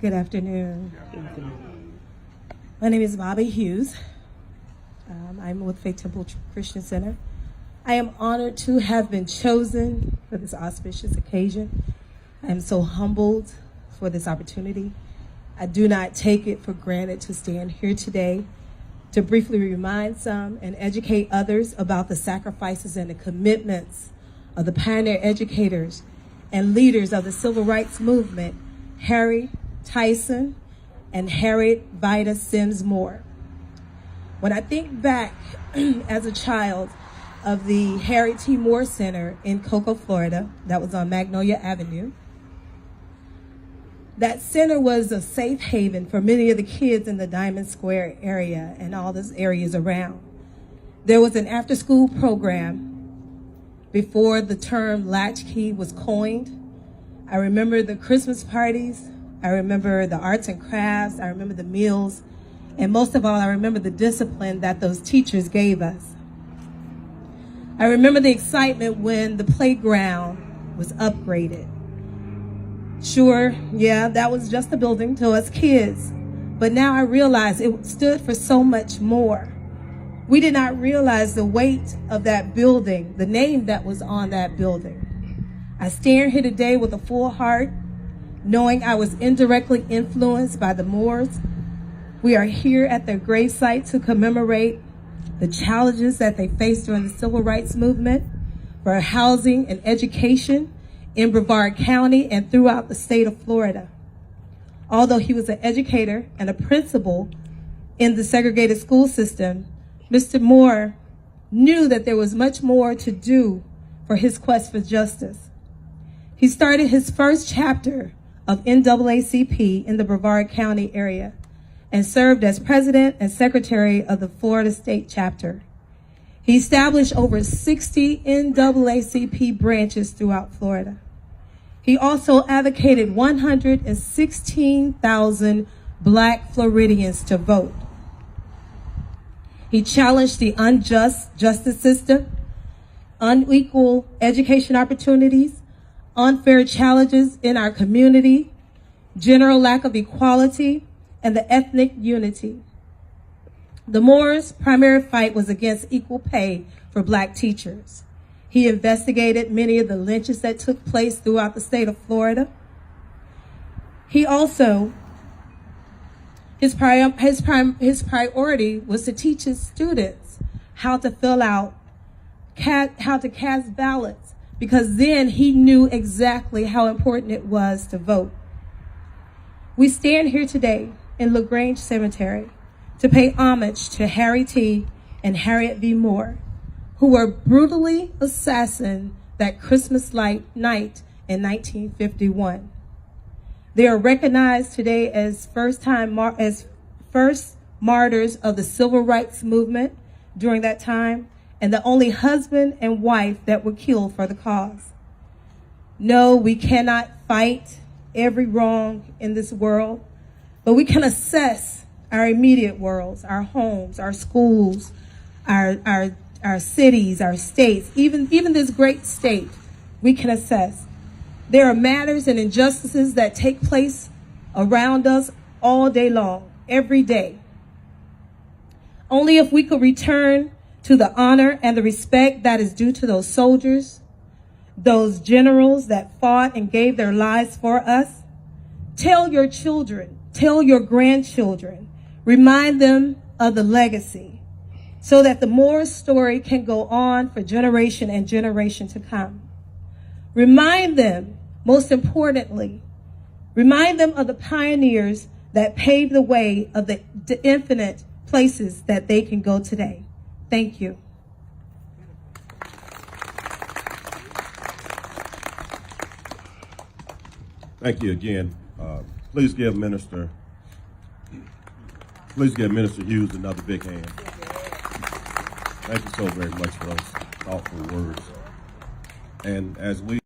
Good afternoon. My name is Bobby Hughes. I'm with Faith Temple Christian Center. I am honored to have been chosen for this auspicious occasion. I am so humbled for this opportunity. I do not take it for granted to stand here today to briefly remind some and educate others about the sacrifices and the commitments of the pioneer educators and leaders of the civil rights movement, Harry Tyson and Harriet Vida Sims Moore. When I think back as a child of the Harry T. Moore Center in Cocoa, Florida, that was on Magnolia Avenue, that center was a safe haven for many of the kids in the Diamond Square area and all those areas around. There was an after-school program before the term latchkey was coined. I remember the Christmas parties. I remember the arts and crafts. I remember the meals. And most of all, I remember the discipline that those teachers gave us. I remember the excitement when the playground was upgraded. Sure, yeah, that was just a building to us kids. But now I realize it stood for so much more. We did not realize the weight of that building, the name that was on that building. I stand here today with a full heart, knowing I was indirectly influenced by the Moores. We are here at their gravesite to commemorate the challenges that they faced during the civil rights movement for housing and education in Brevard County and throughout the state of Florida. Although he was an educator and a principal in the segregated school system, Mr. Moore knew that there was much more to do for his quest for justice. He started his first chapter of NAACP in the Brevard County area and served as president and secretary of the Florida State chapter. He established over 60 NAACP branches throughout Florida. He also advocated 116,000 Black Floridians to vote. He challenged the unjust justice system, unequal education opportunities, unfair challenges in our community, general lack of equality, and the ethnic unity. The Moores' primary fight was against equal pay for Black teachers. He investigated many of the lynchings that took place throughout the state of Florida. He also, his priority was to teach his students how to fill out, how to cast ballots, because then he knew exactly how important it was to vote. We stand here today in LaGrange Cemetery to pay homage to Harry T. and Harriet V. Moore, who were brutally assassinated that Christmas night in 1951. They are recognized today as first martyrs of the civil rights movement during that time, and the only husband and wife that were killed for the cause. No, we cannot fight every wrong in this world, but we can assess our immediate worlds, our homes, our schools, our cities, our states, even this great state. We can assess. There are matters and injustices that take place around us all day long, every day. Only if we could return to the honor and the respect that is due to those soldiers, those generals that fought and gave their lives for us. Tell your children, tell your grandchildren, remind them of the legacy so that the Moore story can go on for generation and generation to come. Remind them, most importantly, remind them of the pioneers that paved the way of the infinite places that they can go today. Thank you. Thank you again. Please give Minister Hughes another big hand. Thank you so very much for those thoughtful words. And as we